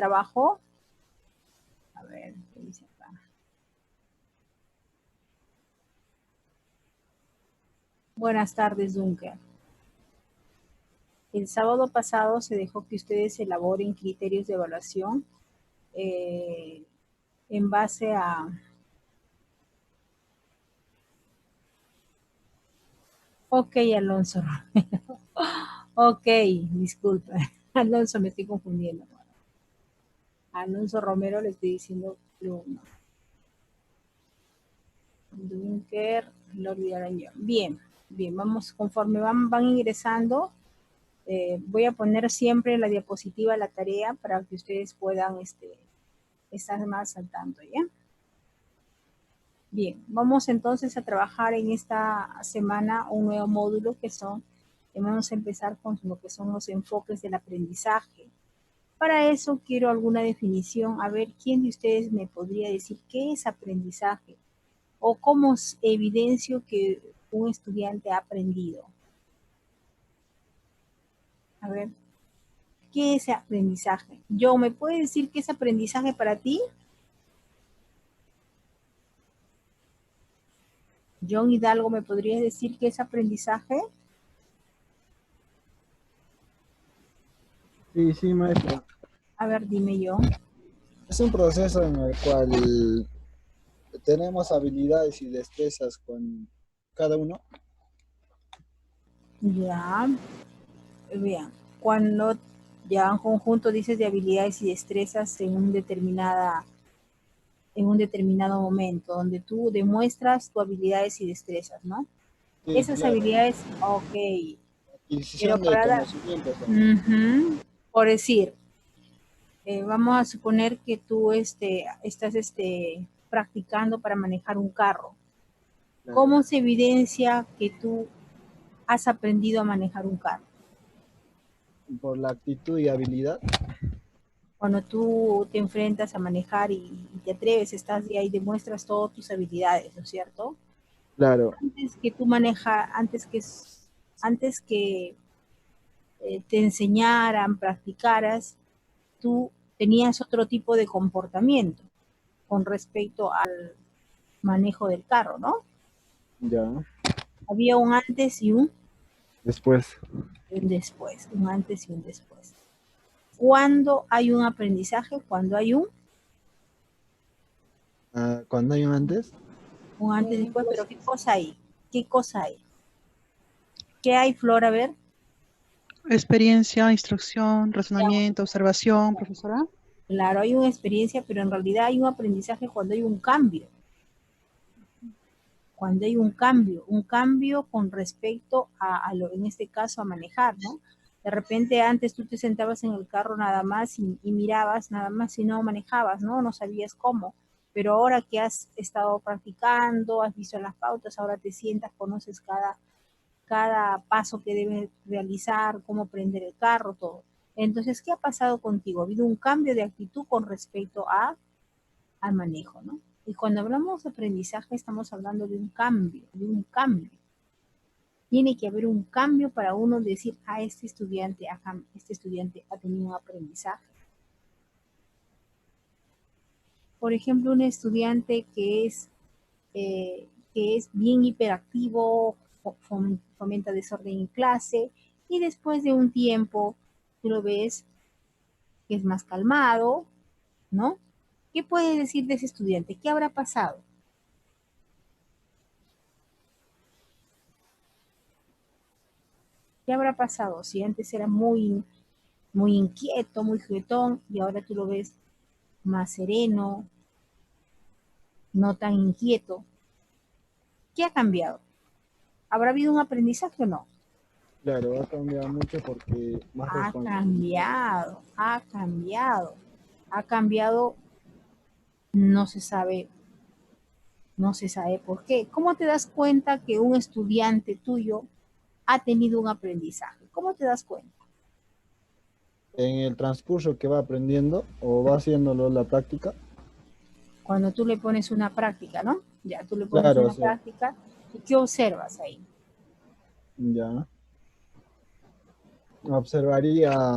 trabajo. A ver, ¿qué dice acá? Buenas tardes, Dunker. El sábado pasado se dejó que ustedes elaboren criterios de evaluación en base a... Ok, Alonso Romero. Ok, disculpa. Alonso, me estoy confundiendo. Alonso Romero le estoy diciendo Luna. Dunker, lo olvidarán yo. Bien, bien, vamos, conforme van ingresando, voy a poner siempre en la diapositiva la tarea para que ustedes puedan estar más al tanto, ¿ya? Bien, vamos entonces a trabajar en esta semana un nuevo módulo vamos a empezar con lo que son los enfoques del aprendizaje. Para eso quiero alguna definición, a ver quién de ustedes me podría decir qué es aprendizaje o cómo evidencio que un estudiante ha aprendido. A ver, ¿qué es aprendizaje? Yo, ¿me puedes decir qué es aprendizaje para ti? John Hidalgo, ¿me podrías decir qué es aprendizaje? Sí, maestra. A ver, dime John. Es un proceso en el cual tenemos habilidades y destrezas con cada uno. Ya, vean, cuando ya en conjunto dices de habilidades y destrezas en un determinado momento, donde tú demuestras tus habilidades y destrezas, ¿no? Sí, Esas claro. habilidades, ok, pero Adquisición de para dar, conocimientos también. por decir, vamos a suponer que tú estás practicando para manejar un carro. Claro. ¿Cómo se evidencia que tú has aprendido a manejar un carro? Por la actitud y habilidad. Cuando tú te enfrentas a manejar y te atreves, estás ahí y demuestras todas tus habilidades, ¿no es cierto? Claro. Antes que tú manejas, antes que te enseñaran, practicaras, tú tenías otro tipo de comportamiento con respecto al manejo del carro, ¿no? Ya. Había un antes y un Después. después, un antes y un después. ¿Cuándo hay un aprendizaje? Cuando hay Cuando hay un antes. un antes y después, pero ¿qué cosa hay? ¿Qué cosa hay? ¿Qué hay, Flor? A ver. Experiencia, instrucción, razonamiento, observación, profesora. Claro, hay una experiencia, pero en realidad hay un aprendizaje cuando hay un cambio. Cuando hay un cambio con respecto en este caso, a manejar, ¿no? De repente antes tú te sentabas en el carro nada más y mirabas nada más y no manejabas, ¿no? No sabías cómo. Pero ahora que has estado practicando, has visto las pautas, ahora te sientas, conoces cada paso que debes realizar, cómo prender el carro, todo. Entonces, ¿qué ha pasado contigo? Ha habido un cambio de actitud con respecto al manejo, ¿no? Y cuando hablamos de aprendizaje estamos hablando de un cambio, de un cambio. Tiene que haber un cambio para uno decir, este estudiante ha tenido un aprendizaje. Por ejemplo, un estudiante que es bien hiperactivo, fomenta desorden en clase, y después de un tiempo tú lo ves que es más calmado, ¿no? ¿Qué puedes decir de ese estudiante? ¿Qué habrá pasado? ¿Qué habrá pasado? Si antes era muy inquieto, muy juguetón, y ahora tú lo ves más sereno, no tan inquieto. ¿Qué ha cambiado? ¿Habrá habido un aprendizaje o no? Claro, ha cambiado mucho porque más Ha responsabilidad. cambiado, ha cambiado, ha cambiado, no se sabe, no se sabe por qué. ¿Cómo te das cuenta que un estudiante tuyo ha tenido un aprendizaje? ¿Cómo te das cuenta? En el transcurso que va aprendiendo o va haciéndolo la práctica. Cuando tú le pones una práctica, ¿no? Ya tú le pones Claro, o una sea, práctica, ¿y qué observas ahí? ya. Observaría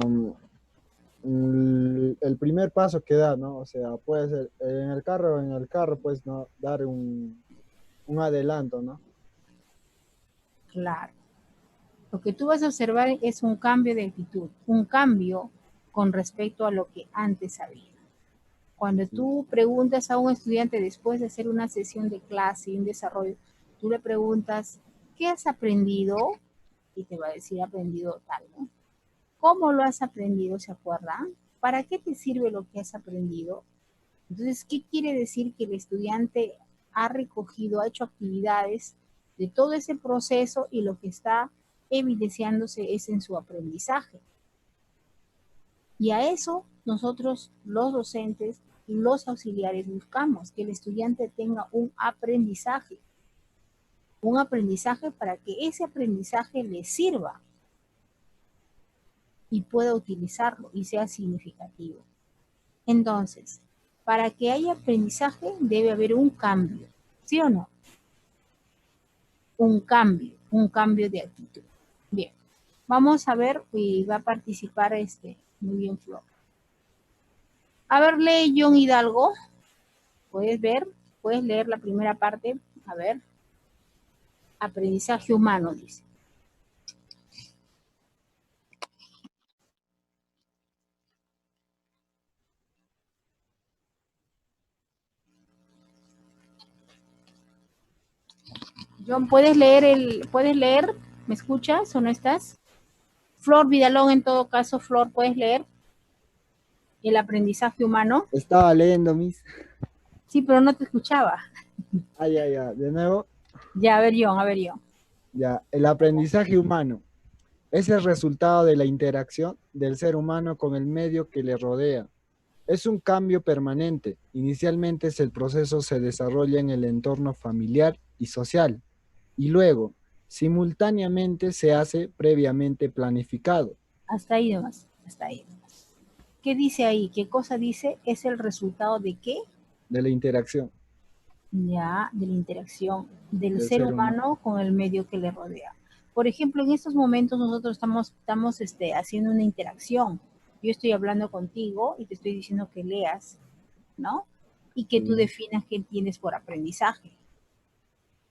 el primer paso que da, ¿no? O sea, puede ser en el carro, pues, ¿no? Dar un adelanto, ¿no? Claro. Lo que tú vas a observar es un cambio de actitud, un cambio con respecto a lo que antes había. Cuando Sí. tú preguntas a un estudiante después de hacer una sesión de clase y un desarrollo, tú le preguntas, ¿qué has aprendido? Y te va a decir, aprendido tal, ¿no? ¿Cómo lo has aprendido? ¿Se acuerdan? ¿Para qué te sirve lo que has aprendido? Entonces, ¿qué quiere decir? Que el estudiante ha recogido, ha hecho actividades de todo ese proceso y lo que está evidenciándose es en su aprendizaje. Y a eso nosotros, los docentes y los auxiliares, buscamos que el estudiante tenga un aprendizaje para que ese aprendizaje le sirva y pueda utilizarlo y sea significativo. Entonces, para que haya aprendizaje debe haber un cambio, ¿sí o no? Un cambio de actitud. Bien, vamos a ver y va a participar muy bien Flor. A ver, lee John Hidalgo. ¿Puedes ver? ¿Puedes leer la primera parte? A ver. Aprendizaje humano, dice. John, puedes leer? ¿Me escuchas o no estás? Flor Vidalón, en todo caso, Flor, ¿puedes leer el aprendizaje humano? Estaba leyendo mis. Sí, pero no te escuchaba. Ah, ya, ya. De nuevo, Ya, a ver, John. ya. El aprendizaje humano es el resultado de la interacción del ser humano con el medio que le rodea. Es un cambio permanente. Inicialmente el proceso se desarrolla en el entorno familiar y social y luego, simultáneamente, se hace previamente planificado. Hasta ahí nomás, hasta ahí nomás. ¿Qué dice ahí? ¿Qué cosa dice? ¿Es el resultado de qué? De la interacción Ya, de la interacción del del ser ser humano. humano con el medio que le rodea. Por ejemplo, en estos momentos nosotros estamos haciendo una interacción. Yo estoy hablando contigo y te estoy diciendo que leas, ¿no? Y que tú Sí. definas qué entiendes por aprendizaje.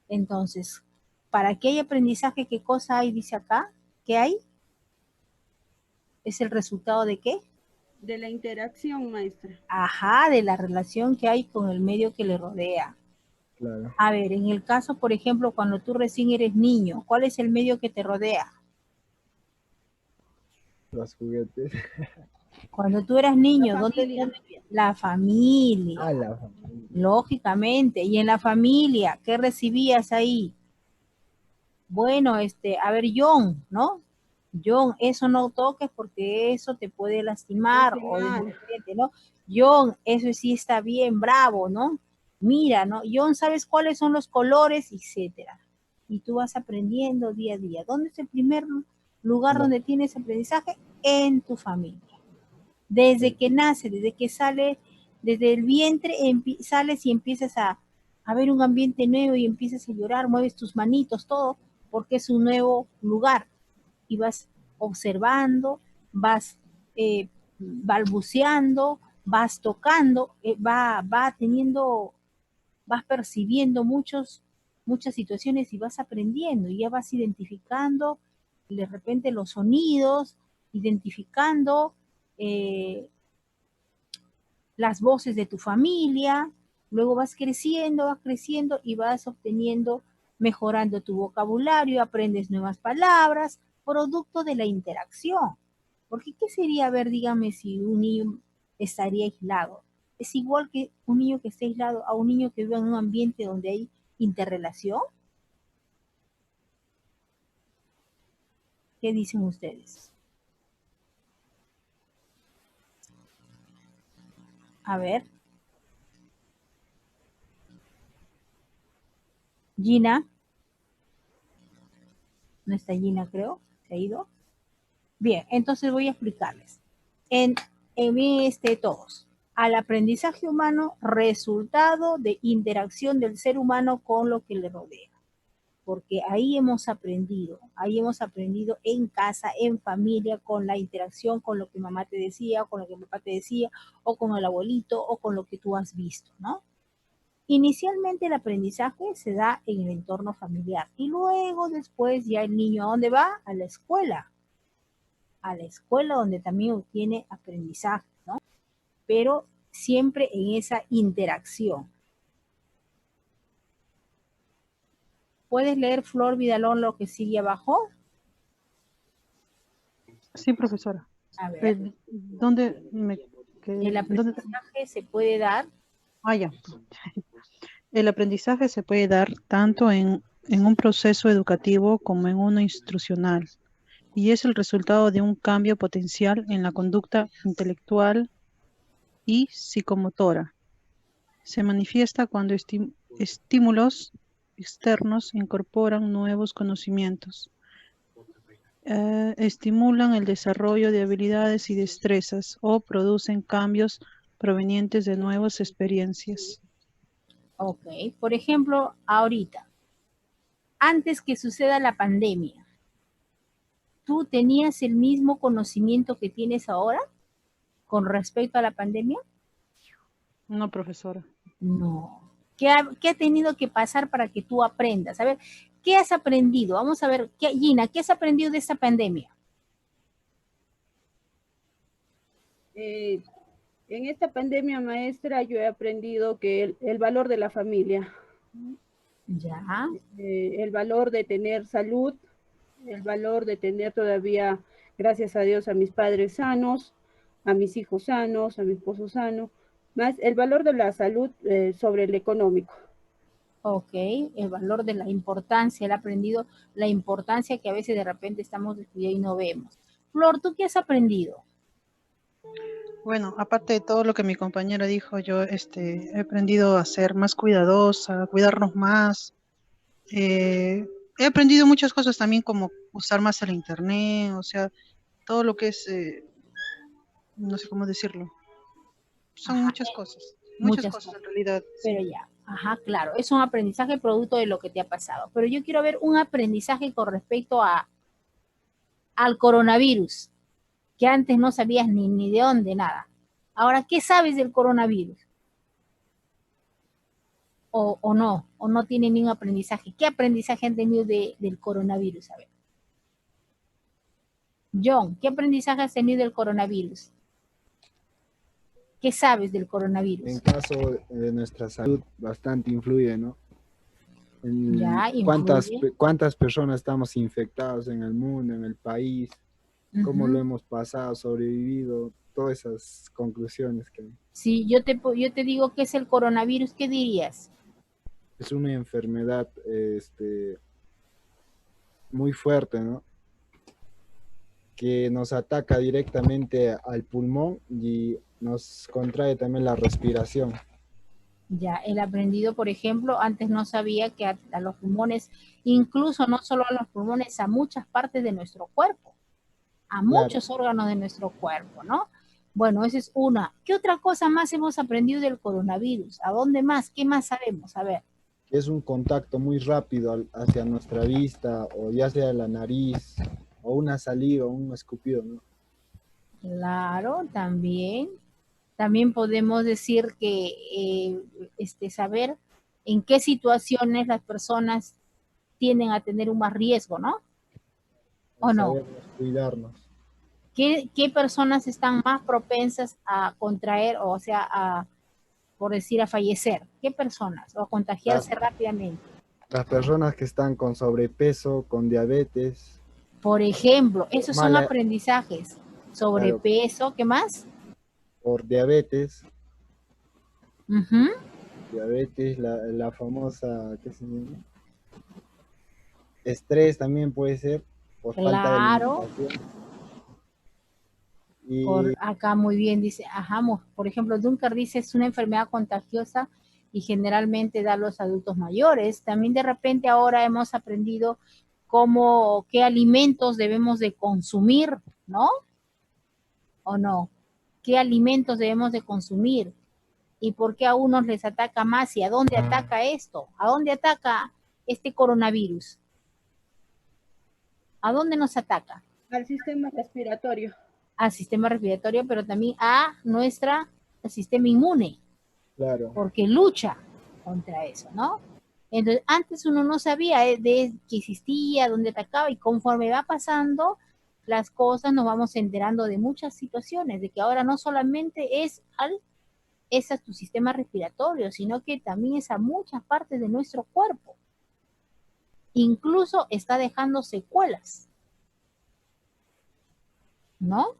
Entonces, para que haya aprendizaje, ¿qué cosa hay? Dice acá, ¿qué hay? ¿Es el resultado de qué? De la interacción, maestra. Ajá, de la relación que hay con el medio que le rodea. Claro, A ver, en el caso, por ejemplo, cuando tú recién eres niño, ¿cuál es el medio que te rodea? los juguetes. Cuando tú eras La niño, familia. dónde vivías? La familia, A la familia. lógicamente. Y en la familia, ¿qué recibías ahí? Bueno, a ver, John, ¿no? John, eso no toques porque eso te puede lastimar Hace o de mal. repente, ¿no? John, eso sí está bien, bravo, ¿no? Mira, ¿no? John, ¿sabes cuáles son los colores? Etcétera. Y tú vas aprendiendo día a día. ¿Dónde es el primer lugar La- donde tienes aprendizaje? En tu familia. Desde que nace, desde que sale, desde el vientre, sales y empiezas a ver un ambiente nuevo y empiezas a llorar, mueves tus manitos, todo, porque es un nuevo lugar. Y vas observando, vas balbuceando, vas tocando, va teniendo, vas percibiendo muchas situaciones y vas aprendiendo y ya vas identificando de repente los sonidos, identificando eh, las voces de tu familia, luego vas creciendo y vas obteniendo, mejorando tu vocabulario, aprendes nuevas palabras, producto de la interacción. Porque ¿qué sería, a ver, dígame si un niño estaría aislado? ¿Es igual que un niño que esté aislado a un niño que vive en un ambiente donde hay interrelación? ¿Qué dicen ustedes? A ver, Gina, no está Gina, creo, se ha ido. Bien, entonces voy a explicarles. En, todos. Al aprendizaje humano, resultado de interacción del ser humano con lo que le rodea. porque ahí hemos aprendido en casa, en familia, con la interacción, con lo que mamá te decía, o con lo que papá te decía, o con el abuelito, o con lo que tú has visto, ¿no? Inicialmente el aprendizaje se da en el entorno familiar y luego después ya el niño, ¿a dónde va? A la escuela donde también obtiene aprendizaje, ¿no? Pero siempre en esa interacción. ¿Puedes leer, Flor Vidalón, lo que sigue abajo? Sí, profesora. A ver, ¿Dónde me el ¿dónde? aprendizaje se puede dar. Ah, ya. El aprendizaje se puede dar tanto en un proceso educativo como en uno instruccional, y es el resultado de un cambio potencial en la conducta intelectual y psicomotora. Se manifiesta cuando estímulos externos incorporan nuevos conocimientos, estimulan el desarrollo de habilidades y destrezas o producen cambios provenientes de nuevas experiencias. Ok, por ejemplo, ahorita, antes que suceda la pandemia, ¿tú tenías el mismo conocimiento que tienes ahora con respecto a la pandemia? No, profesora. No. ¿Qué ha tenido que pasar para que tú aprendas? A ver, ¿qué has aprendido? Vamos a ver, Gina, ¿qué has aprendido de esta pandemia? En esta pandemia, maestra, yo he aprendido que el valor de la familia, Ya, el valor de tener salud, el valor de tener todavía, gracias a Dios, a mis padres sanos, a mis hijos sanos, a mi esposo sano, más el valor de la salud sobre el económico. ok, el valor de la importancia, él ha aprendido la importancia que a veces de repente estamos descuidados y no vemos. Flor, ¿tú qué has aprendido? Bueno, aparte de todo lo que mi compañera dijo, yo he aprendido a ser más cuidadosa, a cuidarnos más. He aprendido muchas cosas también, como usar más el internet, o sea, todo lo que es, no sé cómo decirlo. Son Ajá, muchas muchas cosas cosas, en realidad, pero sí. ya, ajá, claro, es un aprendizaje producto de lo que te ha pasado. Pero yo quiero ver un aprendizaje con respecto al coronavirus, que antes no sabías ni de dónde, nada. Ahora, ¿qué sabes del coronavirus? O no tiene ningún aprendizaje. ¿Qué aprendizaje han tenido del coronavirus? A ver. John, ¿qué aprendizaje has tenido del coronavirus? ¿Qué sabes del En coronavirus? caso de nuestra salud, bastante influye, ¿no? En Ya, influye. cuántas personas estamos infectados en el mundo, en el país, cómo lo Ujú. hemos pasado, sobrevivido, todas esas conclusiones que Si yo te digo qué es el coronavirus, ¿qué dirías? es una enfermedad muy fuerte, ¿no? Que nos ataca directamente al pulmón y nos contrae también la respiración. Ya, el aprendido, por ejemplo, antes no sabía que a los pulmones, incluso no solo a los pulmones, a muchas partes de nuestro cuerpo, a Claro, muchos órganos de nuestro cuerpo, ¿no? Bueno, esa es una. ¿Qué otra cosa más hemos aprendido del coronavirus? ¿A dónde más? ¿Qué más sabemos? A ver. que es un contacto muy rápido hacia nuestra vista, o ya sea la nariz, o una saliva, o un escupido, ¿no? Claro, también. También podemos decir que saber en qué situaciones las personas tienden a tener un más riesgo, ¿no? ¿O no? Saber cuidarnos. ¿Qué personas están más propensas a contraer, o sea, por decir, a fallecer? ¿Qué personas? O a Las, contagiarse rápidamente. las personas que están con sobrepeso, con diabetes, Por ejemplo, esos son mala, aprendizajes. claro, Sobrepeso, ¿qué más? por diabetes, Ujú. la famosa, ¿qué se llama? Estrés también puede ser, por falta de Claro, alimentación. por Y acá muy bien dice, ajá, por ejemplo, Dunker dice es una enfermedad contagiosa y generalmente da a los adultos mayores. También de repente ahora hemos aprendido qué alimentos debemos de consumir, ¿no? ¿O no? ¿Qué alimentos debemos de consumir? ¿Y por qué a unos les ataca más y a dónde ataca esto? ¿A dónde ataca este coronavirus? ¿A dónde nos ataca? Al sistema respiratorio. Al sistema respiratorio, pero también a nuestro sistema inmune, Claro. porque lucha contra eso, ¿no? Entonces, antes uno no sabía de que existía, dónde atacaba, y conforme va pasando las cosas, nos vamos enterando de muchas situaciones, de que ahora no solamente es a tu sistema respiratorio, sino que también es a muchas partes de nuestro cuerpo. Incluso está dejando secuelas, ¿no?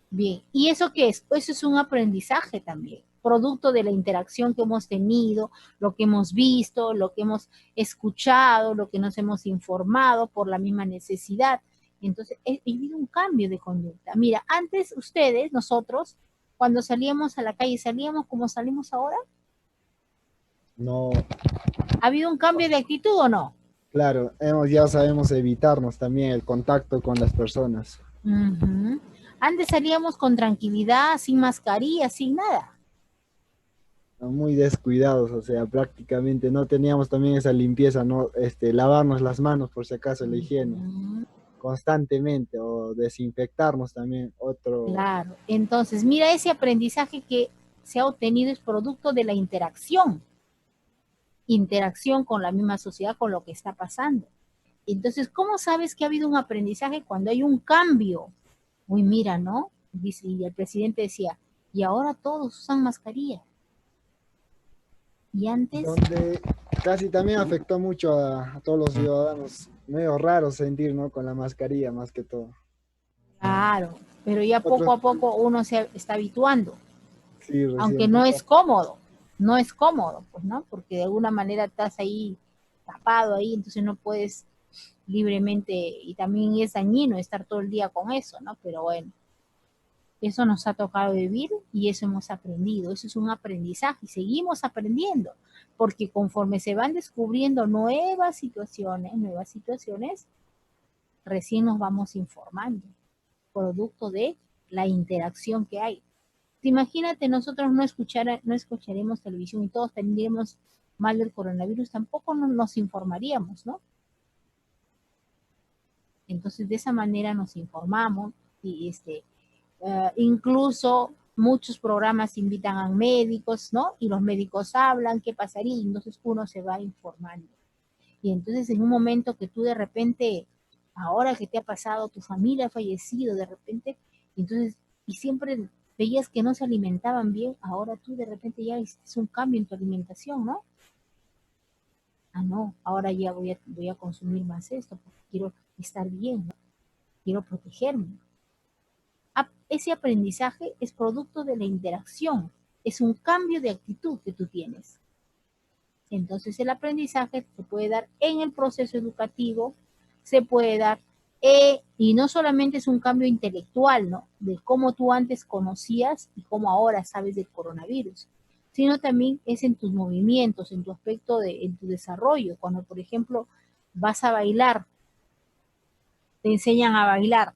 Bien, ¿y eso qué es? Eso es un aprendizaje también, producto de la interacción que hemos tenido, lo que hemos visto, lo que hemos escuchado, lo que nos hemos informado por la misma necesidad. Entonces, he vivido un cambio de conducta. Mira, antes ustedes, nosotros, cuando salíamos a la calle, ¿salíamos como salimos ahora? No, ¿Ha habido un cambio de actitud o no? claro, ya sabemos evitarnos también el contacto con las personas. Uh-huh. Antes salíamos con tranquilidad, sin mascarilla, sin nada. Muy descuidados, o sea, prácticamente no teníamos también esa limpieza, ¿no? Lavarnos las manos por si acaso, la higiene, constantemente, o desinfectarnos también, otro. Claro, entonces mira ese aprendizaje que se ha obtenido es producto de la interacción con la misma sociedad, con lo que está pasando. Entonces, ¿cómo sabes que ha habido un aprendizaje cuando hay un cambio? Uy, mira, ¿no? Dice, y el presidente decía, y ahora todos usan mascarilla. Y antes, Donde casi también afectó mucho a todos los ciudadanos, medio raro sentir, ¿no? Con la mascarilla más que todo. claro, pero ya Otros, poco a poco uno se está habituando, sí, aunque recién. no es cómodo, no es cómodo, pues, ¿no? Porque de alguna manera estás ahí tapado ahí, entonces no puedes libremente, y también es dañino estar todo el día con eso, ¿no? Pero bueno, eso nos ha tocado vivir y eso hemos aprendido, eso es un aprendizaje y seguimos aprendiendo, porque conforme se van descubriendo nuevas situaciones, recién nos vamos informando, producto de la interacción que hay. Imagínate, nosotros no escucharemos televisión y todos tendríamos mal del coronavirus, tampoco nos informaríamos, ¿no? Entonces, de esa manera nos informamos y incluso muchos programas invitan a médicos, ¿no? Y los médicos hablan, ¿qué pasaría? Y entonces uno se va informando. Y entonces en un momento que tú de repente, ahora que te ha pasado, tu familia ha fallecido de repente, entonces, y siempre veías que no se alimentaban bien, ahora tú de repente ya hiciste un cambio en tu alimentación, ¿no? Ah, no, ahora ya voy a consumir más esto, porque quiero estar bien, ¿no? Quiero protegerme. Ese aprendizaje es producto de la interacción, es un cambio de actitud que tú tienes. Entonces el aprendizaje se puede dar en el proceso educativo, se puede dar, y no solamente es un cambio intelectual, ¿no? De cómo tú antes conocías y cómo ahora sabes del coronavirus, sino también es en tus movimientos, en tu aspecto, en tu desarrollo. Cuando, por ejemplo, vas a bailar, te enseñan a bailar,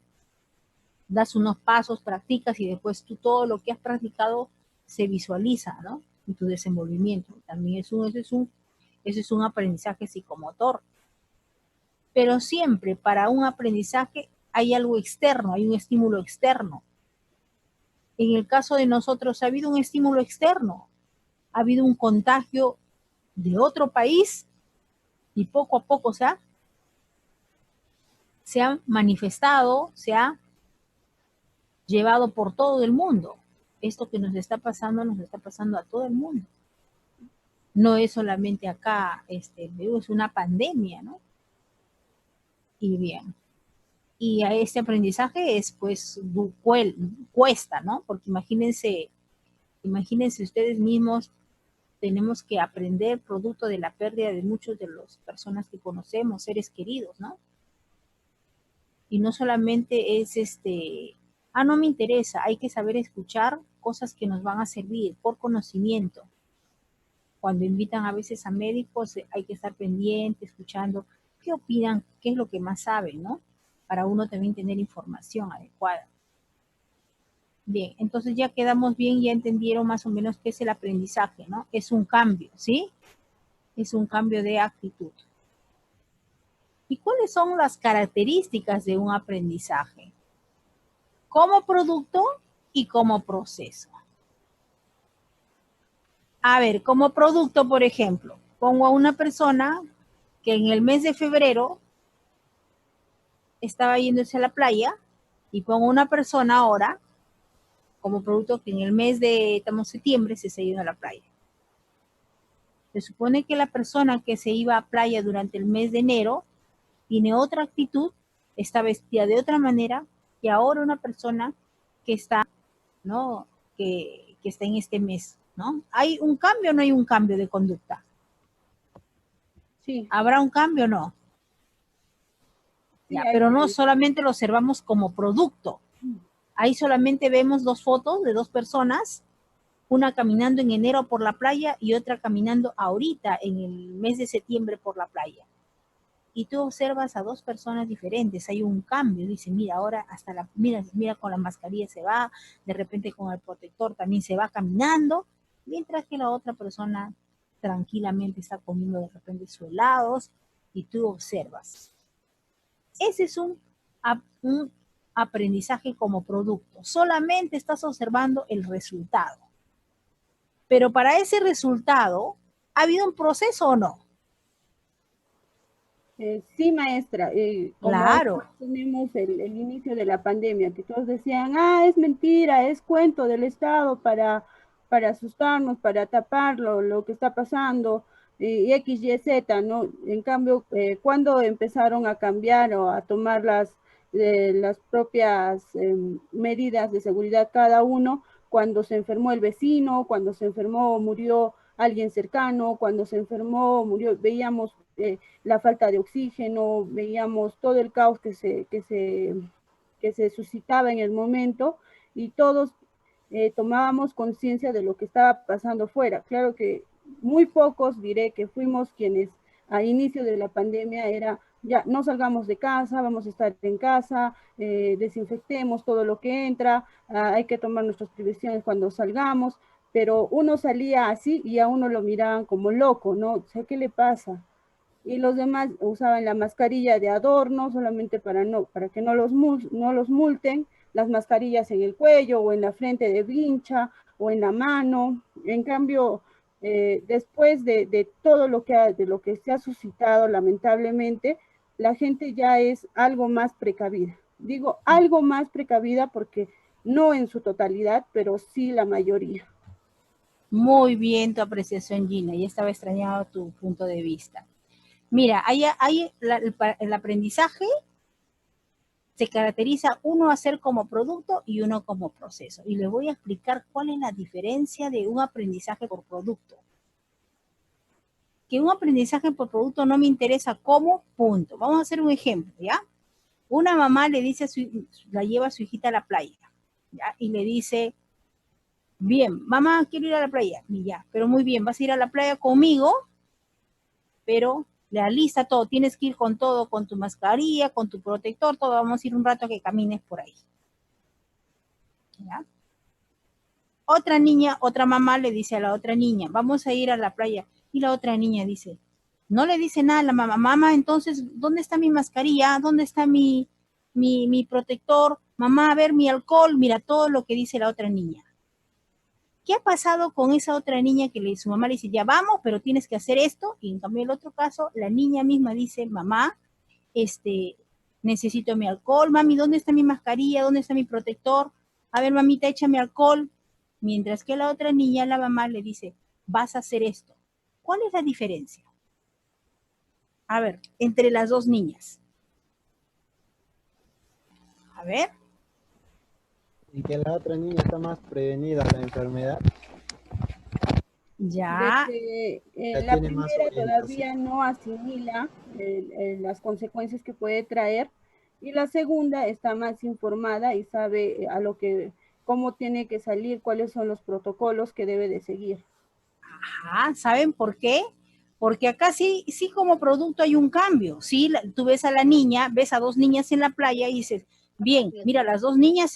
das unos pasos, practicas y después tú todo lo que has practicado se visualiza, ¿no? En tu desenvolvimiento. También ese es un aprendizaje psicomotor. Pero siempre para un aprendizaje hay algo externo, hay un estímulo externo. En el caso de nosotros ha habido un estímulo externo, ha habido un contagio de otro país y poco a poco se ha manifestado, se ha llevado por todo el mundo. Esto que nos está pasando a todo el mundo. No es solamente acá, es una pandemia, ¿no? Y bien. Y a este aprendizaje es, pues, cuesta, ¿no? Porque imagínense ustedes mismos, tenemos que aprender producto de la pérdida de muchos de las personas que conocemos, seres queridos, ¿no? Y no solamente es no me interesa, hay que saber escuchar cosas que nos van a servir por conocimiento. Cuando invitan a veces a médicos, hay que estar pendiente, escuchando qué opinan, qué es lo que más saben, ¿no? Para uno también tener información adecuada. Bien, entonces ya quedamos bien, ya entendieron más o menos qué es el aprendizaje, ¿no? Es un cambio, ¿sí? Es un cambio de actitud. ¿Y cuáles son las características de un aprendizaje? Como producto y como proceso. A ver, como producto, por ejemplo, pongo a una persona que en el mes de febrero estaba yéndose a la playa y pongo a una persona ahora como producto que en el mes de septiembre se está yendo a la playa. Se supone que la persona que se iba a playa durante el mes de enero tiene otra actitud, está vestida de otra manera que ahora una persona que está, ¿no? Que está en este mes, ¿no? ¿Hay un cambio o no hay un cambio de conducta? Sí. ¿Habrá un cambio o no? Sí, Ya, pero no solamente lo observamos como producto. Ahí solamente vemos dos fotos de dos personas, una caminando en enero por la playa y otra caminando ahorita en el mes de septiembre por la playa. Y tú observas a dos personas diferentes, hay un cambio, dice, mira, ahora hasta mira con la mascarilla se va, de repente con el protector también se va caminando, mientras que la otra persona tranquilamente está comiendo de repente sus helados y tú observas. Ese es un aprendizaje como producto, solamente estás observando el resultado. Pero para ese resultado, ¿ha habido un proceso o no? Sí, maestra. Como claro. Tenemos el inicio de la pandemia, que todos decían, es mentira, es cuento del Estado para asustarnos, para tapar lo que está pasando, y X, Y, Z, ¿no? En cambio, cuando empezaron a cambiar o a tomar las propias medidas de seguridad cada uno, cuando se enfermó el vecino, cuando se enfermó, murió alguien cercano, cuando se enfermó, murió, veíamos la falta de oxígeno, veíamos todo el caos que se suscitaba en el momento y todos tomábamos conciencia de lo que estaba pasando fuera. Claro que muy pocos, diré, que fuimos quienes a inicio de la pandemia era, ya no salgamos de casa, vamos a estar en casa, desinfectemos todo lo que entra, hay que tomar nuestras previsiones cuando salgamos, pero uno salía así y a uno lo miraban como loco, ¿no? O sea, ¿qué le pasa? Y los demás usaban la mascarilla de adorno solamente para que no los multen, las mascarillas en el cuello o en la frente de vincha o en la mano. En cambio, después de todo lo que se ha suscitado, lamentablemente, la gente ya es algo más precavida. Digo algo más precavida porque no en su totalidad, pero sí la mayoría. Muy bien tu apreciación, Gina. Ya estaba extrañado tu punto de vista. Mira, el aprendizaje se caracteriza uno a ser como producto y uno como proceso. Y les voy a explicar cuál es la diferencia de un aprendizaje por producto. Que un aprendizaje por producto no me interesa cómo, punto. Vamos a hacer un ejemplo, ¿ya? Una mamá le dice la lleva a su hijita a la playa, ¿ya? Y le dice, bien, mamá, quiero ir a la playa. Y ya, pero muy bien, vas a ir a la playa conmigo, pero le alista todo, tienes que ir con todo, con tu mascarilla, con tu protector, todo, vamos a ir un rato a que camines por ahí. ¿Ya? Otra niña, otra mamá le dice a la otra niña, vamos a ir a la playa. Y la otra niña dice, no le dice nada a la mamá, mamá, entonces, ¿dónde está mi mascarilla? ¿Dónde está mi protector? Mamá, a ver mi alcohol, mira todo lo que dice la otra niña. ¿Qué ha pasado con esa otra niña que su mamá le dice, ya vamos, pero tienes que hacer esto? Y en cambio, en el otro caso, la niña misma dice, mamá, necesito mi alcohol, mami, ¿dónde está mi mascarilla? ¿Dónde está mi protector? A ver, mamita, échame alcohol. Mientras que la otra niña, la mamá le dice, vas a hacer esto. ¿Cuál es la diferencia? A ver, entre las dos niñas. A ver. Y que la otra niña está más prevenida a la enfermedad. Ya. La primera todavía no asimila las consecuencias que puede traer y la segunda está más informada y sabe cómo tiene que salir, cuáles son los protocolos que debe de seguir. Ajá, ¿saben por qué? Porque acá sí como producto hay un cambio, ¿sí? Tú ves a la niña, ves a dos niñas en la playa y dices, bien, mira, las dos niñas,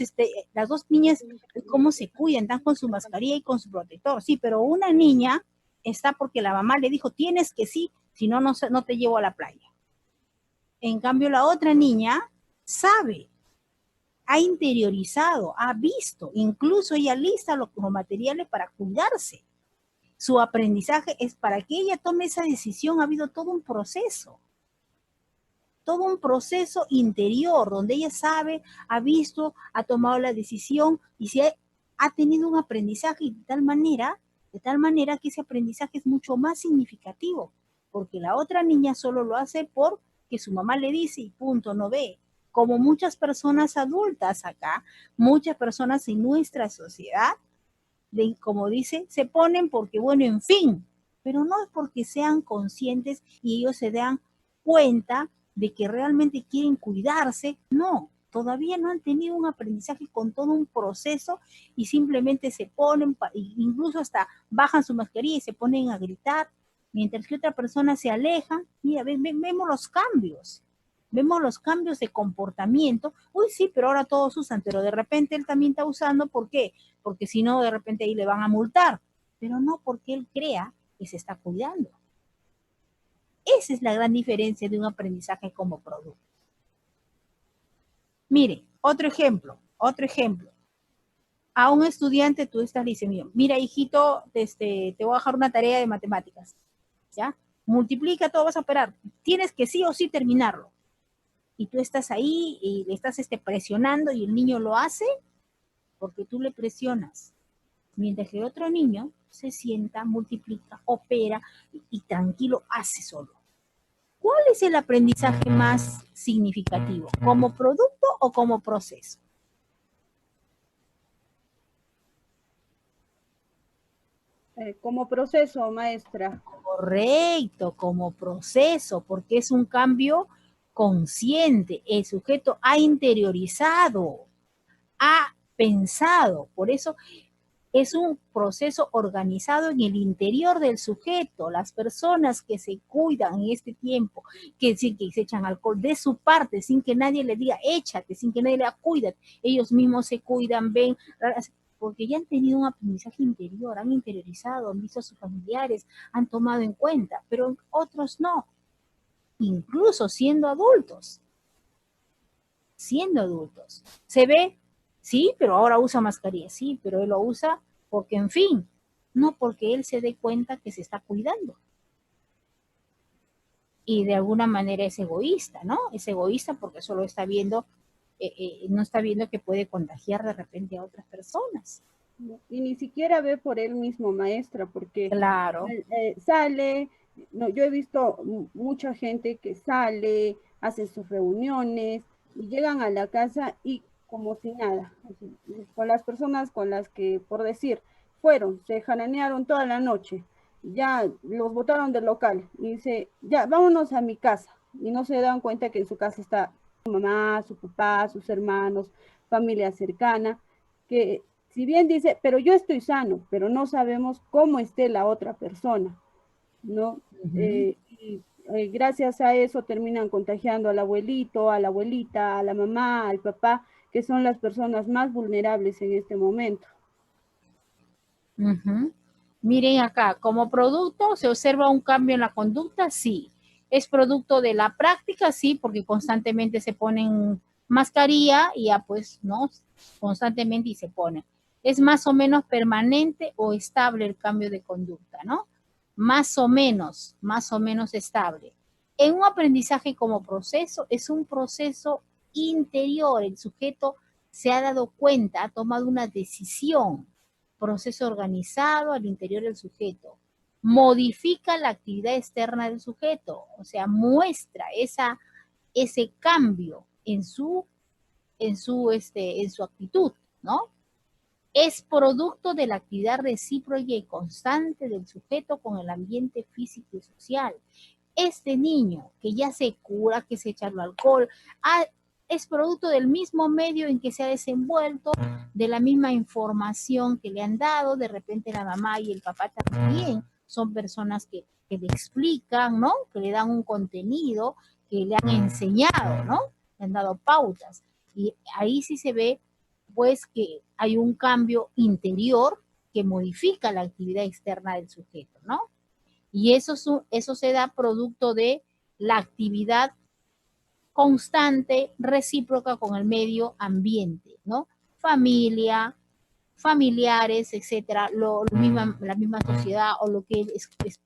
cómo se cuidan, están con su mascarilla y con su protector, sí, pero una niña está porque la mamá le dijo, tienes que sí, si no, no te llevo a la playa. En cambio, la otra niña sabe, ha interiorizado, ha visto, incluso ella lista los materiales para cuidarse. Su aprendizaje es para que ella tome esa decisión, ha habido todo un proceso interior, donde ella sabe, ha visto, ha tomado la decisión y ha tenido un aprendizaje de tal manera que ese aprendizaje es mucho más significativo, porque la otra niña solo lo hace porque su mamá le dice y punto, no ve. Como muchas personas adultas acá, muchas personas en nuestra sociedad, como dice, se ponen porque, bueno, en fin, pero no es porque sean conscientes y ellos se dan cuenta de que realmente quieren cuidarse, no, todavía no han tenido un aprendizaje con todo un proceso y simplemente se ponen, incluso hasta bajan su mascarilla y se ponen a gritar, mientras que otra persona se aleja. Mira, vemos los cambios de comportamiento. Uy, sí, pero ahora todos usan, pero de repente él también está usando, ¿por qué? Porque si no, de repente ahí le van a multar, pero no porque él crea que se está cuidando. Esa es la gran diferencia de un aprendizaje como producto. Mire, otro ejemplo. A un estudiante tú estás diciendo, mira, hijito, te voy a dejar una tarea de matemáticas, ¿ya? Multiplica, todo vas a operar. Tienes que sí o sí terminarlo. Y tú estás ahí y le estás presionando y el niño lo hace porque tú le presionas. Mientras que otro niño se sienta, multiplica, opera y tranquilo hace solo. ¿Cuál es el aprendizaje más significativo? ¿Como producto o como proceso? Como proceso, maestra. Correcto, como proceso, porque es un cambio consciente. El sujeto ha interiorizado, ha pensado. Por eso es un proceso organizado en el interior del sujeto. Las personas que se cuidan en este tiempo, que se echan alcohol de su parte, sin que nadie le diga, échate, sin que nadie le diga, cuídate. Ellos mismos se cuidan, ven, porque ya han tenido un aprendizaje interior, han interiorizado, han visto a sus familiares, han tomado en cuenta, pero otros no, incluso siendo adultos. Se ve, sí, pero ahora usa mascarilla, sí, pero él lo usa porque, en fin, no porque él se dé cuenta que se está cuidando. Y de alguna manera es egoísta, ¿no? Es egoísta porque solo está viendo, no está viendo que puede contagiar de repente a otras personas. Y ni siquiera ve por él mismo, maestra, porque claro. Sale, no, yo he visto mucha gente que sale, hace sus reuniones y llegan a la casa y como si nada, así, con las personas con las que, por decir, fueron, se jaranearon toda la noche, ya los botaron del local y dice, ya, vámonos a mi casa, y no se dan cuenta que en su casa está su mamá, su papá, sus hermanos, familia cercana, que si bien dice, pero yo estoy sano, pero no sabemos cómo esté la otra persona, ¿no? Gracias a eso terminan contagiando al abuelito, a la abuelita, a la mamá, al papá, que son las personas más vulnerables en este momento. Miren acá, como producto, ¿se observa un cambio en la conducta? Sí. ¿Es producto de la práctica? Sí, porque constantemente se ponen mascarilla y ya pues, ¿no? Constantemente y se ponen. ¿Es más o menos permanente o estable el cambio de conducta, no? Más o menos estable. En un aprendizaje como proceso, es un proceso interior. El sujeto se ha dado cuenta, ha tomado una decisión. Proceso organizado al interior del sujeto. Modifica la actividad externa del sujeto, o sea, muestra ese cambio en su actitud, ¿no? Es producto de la actividad recíproca y constante del sujeto con el ambiente físico y social. Este niño que ya se cura, que se echa el alcohol, es producto del mismo medio en que se ha desenvuelto, de la misma información que le han dado. De repente la mamá y el papá también son personas que le explican, ¿no? Que le dan un contenido, que le han enseñado, ¿no? Le han dado pautas. Y ahí sí se ve, pues, que hay un cambio interior que modifica la actividad externa del sujeto, ¿no? Y eso se da producto de la actividad constante, recíproca con el medio ambiente, ¿no? Familia, familiares, etcétera, la misma sociedad o lo que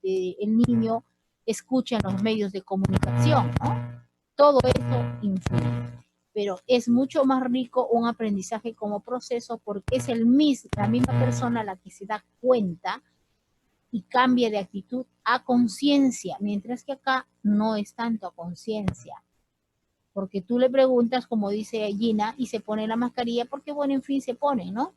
el niño escucha en los medios de comunicación, ¿no? Todo eso influye. Pero es mucho más rico un aprendizaje como proceso porque es la misma persona la que se da cuenta y cambia de actitud a conciencia, mientras que acá no es tanto a conciencia. Porque tú le preguntas, como dice Gina, y se pone la mascarilla porque, bueno, en fin, se pone, ¿no?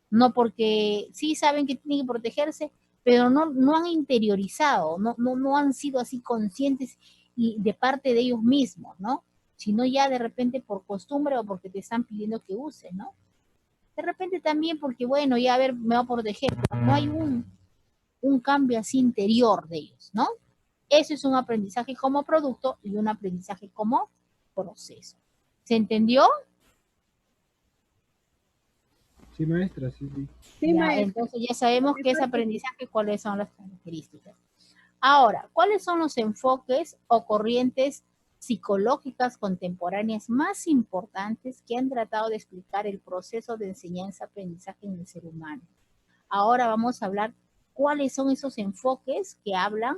No porque sí saben que tienen que protegerse, pero no han interiorizado, no han sido así conscientes y de parte de ellos mismos, ¿no? Sino ya de repente por costumbre o porque te están pidiendo que uses, ¿no? De repente también porque, bueno, ya a ver, me va a proteger, pero no hay un cambio así interior de ellos, ¿no? Eso es un aprendizaje como producto y un aprendizaje como proceso. ¿Se entendió? Sí, maestra, sí, sí. Sí, Ya, maestra. entonces ya sabemos que es aprendizaje, cuáles son las características. Ahora, ¿cuáles son los enfoques o corrientes psicológicas contemporáneas más importantes que han tratado de explicar el proceso de enseñanza-aprendizaje en el ser humano? Ahora vamos a hablar cuáles son esos enfoques que hablan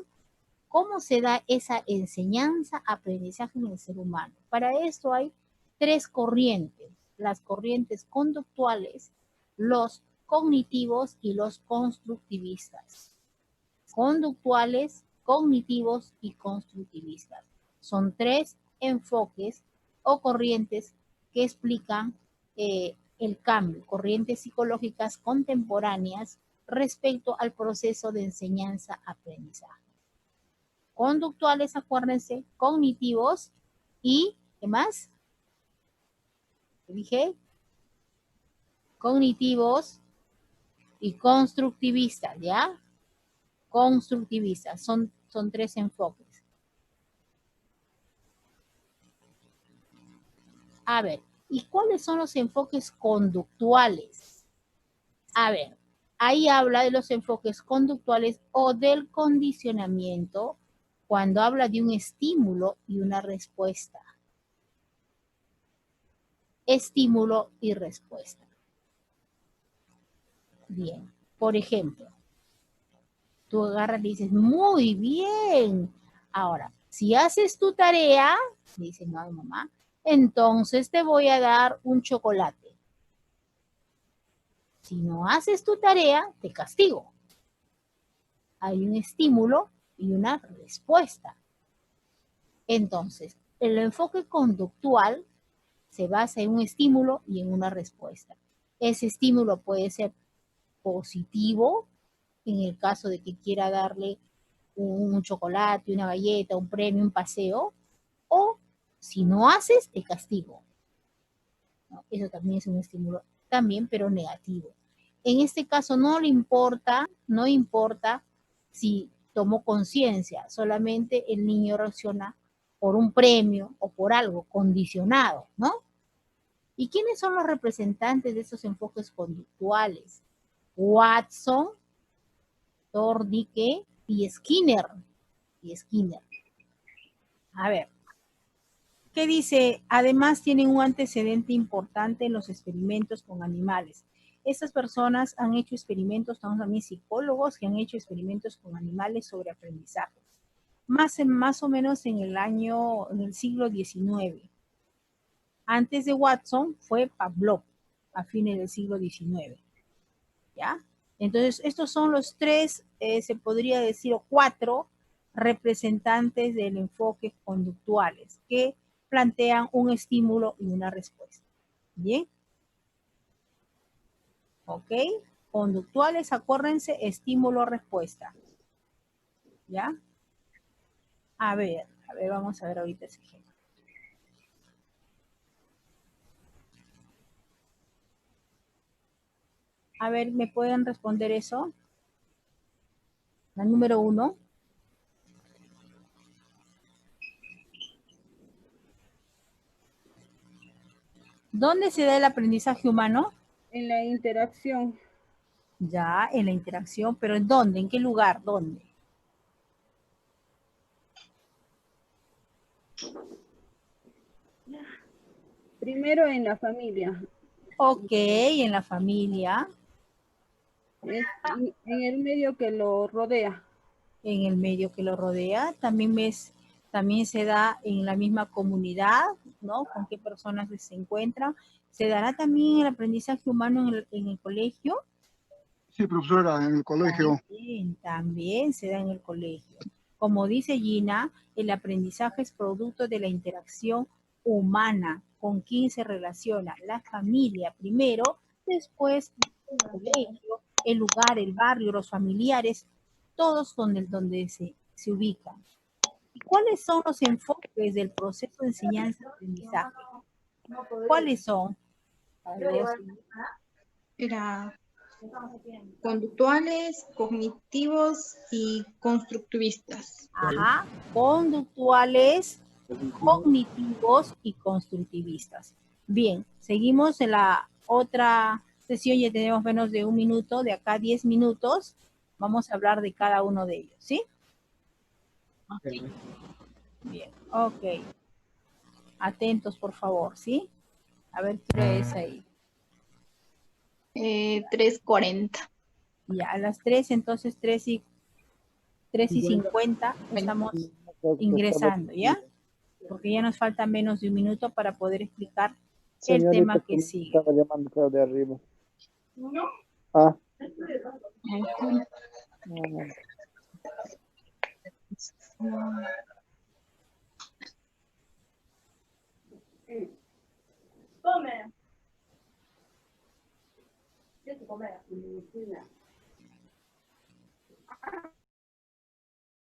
cómo se da esa enseñanza-aprendizaje en el ser humano. Para esto hay tres corrientes: las corrientes conductuales, los cognitivos y los constructivistas. Conductuales, cognitivos y constructivistas. Son tres enfoques o corrientes que explican el cambio, corrientes psicológicas contemporáneas respecto al proceso de enseñanza-aprendizaje. Conductuales, acuérdense, cognitivos y, ¿qué más? ¿Qué dije? Cognitivos y constructivistas, ¿ya? Constructivistas, son tres enfoques. A ver, ¿y cuáles son los enfoques conductuales? A ver, ahí habla de los enfoques conductuales o del condicionamiento cuando habla de un estímulo y una respuesta. Estímulo y respuesta. Bien, por ejemplo, tú agarras y dices, muy bien. Ahora, si haces tu tarea, dice, no, mamá, entonces te voy a dar un chocolate. Si no haces tu tarea, te castigo. Hay un estímulo y una respuesta. Entonces, el enfoque conductual se basa en un estímulo y en una respuesta. Ese estímulo puede ser positivo, en el caso de que quiera darle un chocolate, una galleta, un premio, un paseo, o si no haces, te castigo. ¿No? Eso también es un estímulo, también, pero negativo. En este caso no le importa, no importa si tomó conciencia, solamente el niño reacciona por un premio o por algo condicionado, ¿no? ¿Y quiénes son los representantes de esos enfoques conductuales? Watson, Thorndike y Skinner. A ver, ¿qué dice? Además tienen un antecedente importante en los experimentos con animales. Estas personas han hecho experimentos, estamos también psicólogos que han hecho experimentos con animales sobre aprendizaje. Más o menos en el siglo XIX. Antes de Watson fue Pavlov, a fines del siglo XIX. ¿Ya? Entonces, estos son los tres, se podría decir, o cuatro representantes del enfoque conductuales que plantean un estímulo y una respuesta. ¿Bien? ¿Ok? Conductuales, acuérdense, estímulo-respuesta. ¿Ya? A ver, vamos a ver ahorita ese ejemplo. A ver, ¿me pueden responder eso? La número 1. ¿Dónde se da el aprendizaje humano? En la interacción. Ya, en la interacción, pero ¿en dónde? ¿En qué lugar? ¿Dónde? Primero en la familia, Ok, en la familia, en el medio que lo rodea. en el medio que lo rodea, también se da en la misma comunidad, ¿no? Con qué personas se encuentran. Se dará también el aprendizaje humano en el colegio. Sí, profesora, en el colegio. También se da en el colegio. Como dice Gina, el aprendizaje es producto de la interacción humana. ¿Con quién se relaciona? La familia primero, después el colegio, el lugar, el barrio, los familiares, todos donde se ubican. ¿Y cuáles son los enfoques del proceso de enseñanza-aprendizaje? ¿Cuáles son? Era conductuales, cognitivos y constructivistas. Ajá, conductuales, cognitivos y constructivistas. Bien, seguimos en la otra sesión, ya tenemos menos de un minuto, de acá a 10 minutos, vamos a hablar de cada uno de ellos, ¿sí? Bien, ok. Atentos, por favor, ¿sí? A ver qué hora es ahí. 3:40. Ya, a las 3, entonces 3:50 estamos ingresando, ¿ya? Porque ya nos falta menos de un minuto para poder explicar el tema que sigue. Estaba llamando creo de arriba. Ah. Come.